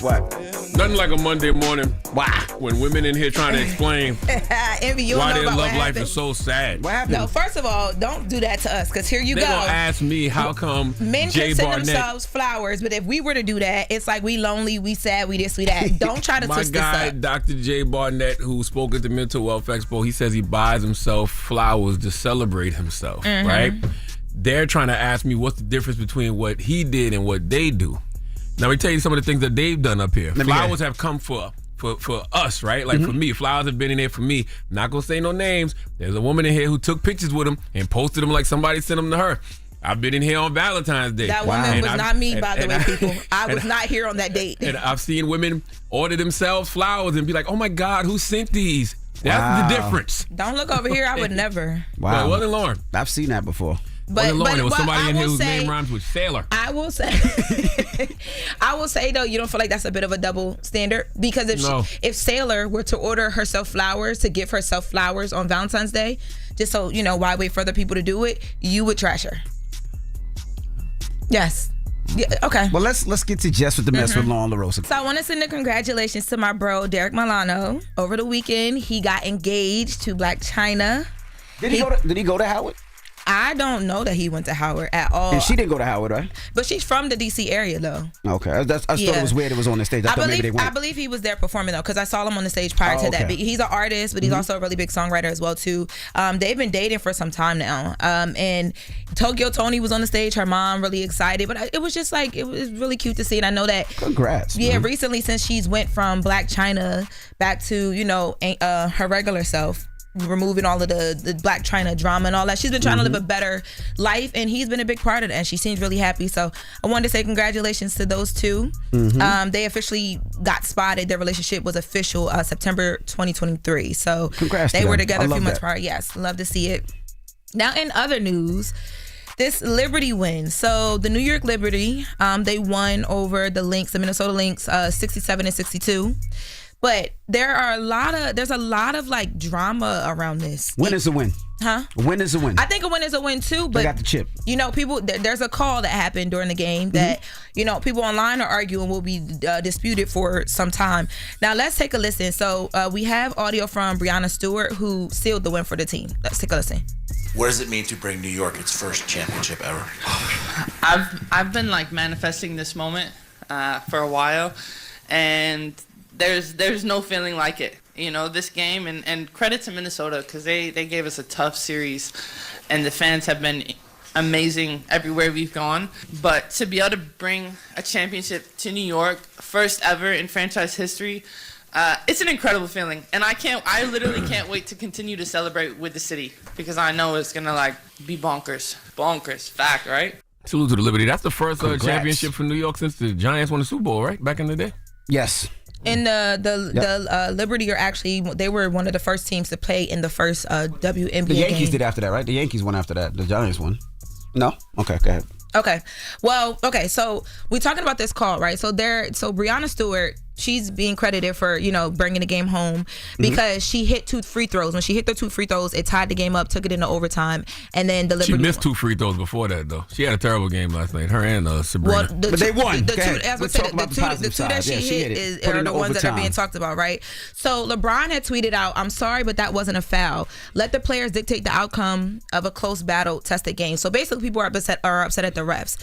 What? Nothing like a Monday morning. Wow. When women in here trying to explain Envy, why their love life is so sad. What happened? No, first of all, don't do that to us, because here you They go. gonna ask me how come Men Jay can send Barnett, themselves flowers, but if we were to do that, it's like we lonely, we sad, we this, we that. Don't try to my twist guy this up. Dr. Jay Barnett, who spoke at the Mental Wealth Expo, he says he buys himself flowers to celebrate himself, right? They're trying to ask me what's the difference between what he did and what they do. Now, let me tell you some of the things that they've done up here. Flowers have come for us, right? Like for me, flowers have been in there for me. I'm not gonna say no names. There's a woman in here who took pictures with them and posted them like somebody sent them to her. I've been in here on Valentine's Day. That woman was not me, by the way, people. I was not here on that date. And I've seen women order themselves flowers and be like, oh my God, who sent these? That's the difference. Don't look over here. I would never. Wow. But it wasn't Lauren. I've seen that before. There was somebody in here whose say, name rhymes with sailor. I will say, though, you don't feel like that's a bit of a double standard? Because if Sailor were to order herself flowers, to give herself flowers on Valentine's Day, just so, why wait for other people to do it, you would trash her. Yes. Yeah, okay. Well, let's get to Jess with the Mess with Lauren LaRosa. So I want to send a congratulations to my bro, Derek Milano. Over the weekend, he got engaged to Blac Chyna. Did he go to Howard? I don't know that he went to Howard at all. And she didn't go to Howard, right? But she's from the D.C. area, though. Okay. I thought it was weird it was on the stage. I thought maybe they went. I believe he was there performing, though, because I saw him on the stage prior to that. But he's an artist, but he's also a really big songwriter as well, too. They've been dating for some time now. And Tokyo Toni was on the stage. Her mom really excited. But it was just like, it was really cute to see. And I know that. Congrats. Yeah, recently, since she's went from Blac Chyna back to, her regular self, removing all of the Blac Chyna drama and all that. She's been trying to live a better life, and he's been a big part of that, and she seems really happy. So I wanted to say congratulations to those two. They officially got spotted. Their relationship was official September 2023. So congrats they to were them. together a few months that. prior. Yes, love to see it. Now, in other news, this Liberty win. So the New York Liberty, they won over the Lynx, the Minnesota Lynx, 67-62. But there's a lot of like drama around this. Win is a win. Huh? A win is a win. I think a win is a win too, but they got the chip. People, there's a call that happened during the game that, people online are arguing will be disputed for some time. Now let's take a listen. So we have audio from Breanna Stewart, who sealed the win for the team. Let's take a listen. What does it mean to bring New York its first championship ever? I've been like manifesting this moment for a while, and there's no feeling like it. This game, and credit to Minnesota, because they gave us a tough series, and the fans have been amazing everywhere we've gone. But to be able to bring a championship to New York, first ever in franchise history, it's an incredible feeling. And I literally can't wait to continue to celebrate with the city, because I know it's gonna be bonkers, fact, right? Salute to the Liberty. That's the first championship for New York since the Giants won the Super Bowl, right? Back in the day? Yes. And the Liberty they were one of the first teams to play in the first WNBA The Yankees game. did after that, right? The Yankees won after that. The Giants won. No? Okay, go ahead. Okay. Well, so we're talking about this call, right? So Breanna Stewart, she's being credited for, bringing the game home because she hit 2 free throws. When she hit the 2 free throws, it tied the game up, took it into overtime, and then the Liberty She missed 2 free throws before that, though. She had a terrible game last night. Her and Sabrina. But they won. The two that she hit are the ones that are being talked about, right? So LeBron had tweeted out, "I'm sorry, but that wasn't a foul. Let the players dictate the outcome of a close battle tested game." So basically, people are upset at the refs.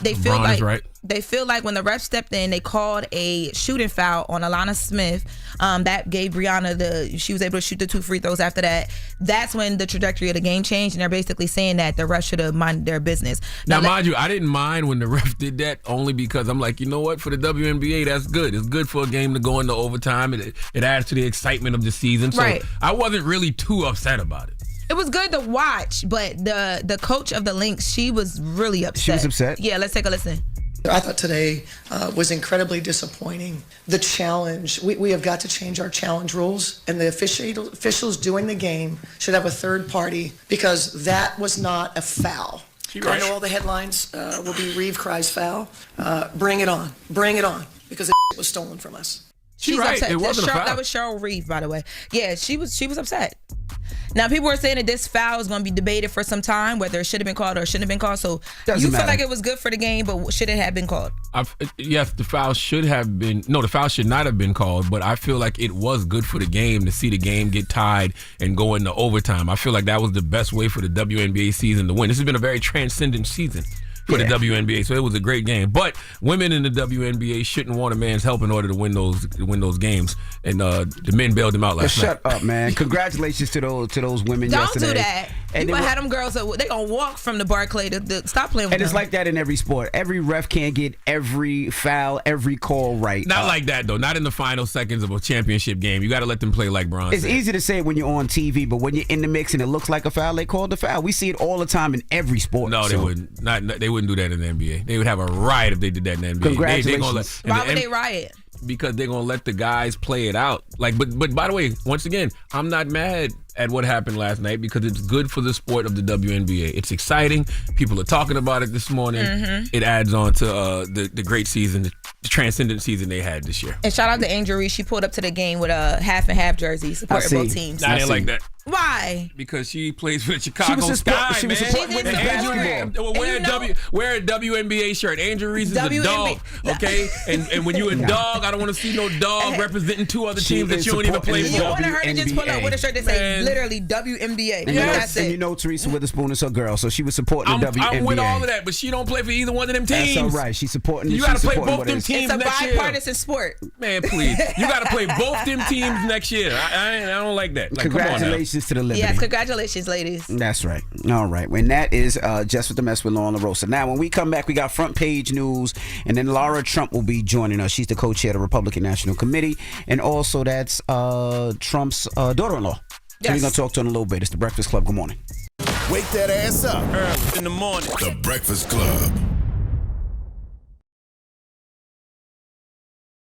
They feel LeBron like is right. They feel like when the refs stepped in, they called a shooting foul on Alana Smith. That gave Breanna she was able to shoot the 2 free throws after that. That's when the trajectory of the game changed, and they're basically saying that the refs should have minded their business. Now mind you, I didn't mind when the ref did that, only because I'm like, you know what? For the WNBA, that's good. It's good for a game to go into overtime. It adds to the excitement of the season. So right. I wasn't really too upset about it. It was good to watch, but the coach of the Lynx, she was really upset. She was upset? Yeah, let's take a listen. I thought today was incredibly disappointing. The challenge, we have got to change our challenge rules, and the officials doing the game should have a third party, because that was not a foul. I know all the headlines will be Reeve cries foul. Bring it on, because it was stolen from us. She's right. upset. It wasn't a foul. That was Cheryl Reeve, by the way. Yeah, she was upset. Now, people were saying that this foul is going to be debated for some time, whether it should have been called or shouldn't have been called. So Doesn't you feel matter. like it was good for the game, but should it have been called? Yes, the foul should have been. No, the foul should not have been called. But I feel like it was good for the game to see the game get tied and go into overtime. I feel like that was the best way for the WNBA season to win. This has been a very transcendent season for the WNBA, so it was a great game. But women in the WNBA shouldn't want a man's help in order to win those games, and the men bailed them out last night. Shut up, man! Congratulations to those women Don't yesterday. do that. And You might have them girls that they gonna walk from the Barclay to stop playing with And them. it's like that in every sport. Every ref can't get every foul, every call right. Not like that though. Not in the final seconds of a championship game. You got to let them play like Bron It's said. easy to say when you're on TV, but when you're in the mix and it looks like a foul, they call the foul. We see it all the time in every sport. No, they wouldn't. They wouldn't do that in the NBA. They would have a riot if they did that in the NBA. Congratulations. Why would they riot? Because they're gonna let the guys play it out. Like, but by the way, once again, I'm not mad at what happened last night because it's good for the sport of the WNBA. It's exciting. People are talking about it this morning. It adds on to the great season, the transcendent season they had this year. And shout out to Angel Reese. She pulled up to the game with a half and half jersey supporting see. both teams. I didn't like that. Why? Because she plays for the Chicago was Sky, she was man. supporting women's basketball. Wear a WNBA shirt. Angel Reese is a WNBA. dog, okay? And when you a dog, I don't want to see no dog representing two other teams that you don't even play You for. wanted her to just pull up with a shirt that say Man. literally WNBA. And, That's and it. you know Teresa Witherspoon is her girl, so she was supporting the WNBA. I'm with all of that, but she don't play for either one of them teams. That's all right. She's supporting. You got to play both them It's teams a next year. bipartisan sport. Man, please. You got to play both them teams next year. I don't like that. Like, Congratulations to the Liberty. Yes, congratulations, ladies. That's right. All right. And that is Jess with the Mess with Lauren LaRosa. Now, when we come back, we got front page news, and then Laura Trump will be joining us. She's the co-chair of the Republican National Committee, and also that's Trump's daughter-in-law. So Yes. we're going to talk to her in a little bit. It's The Breakfast Club. Good morning. Wake that ass up early in the morning. The Breakfast Club.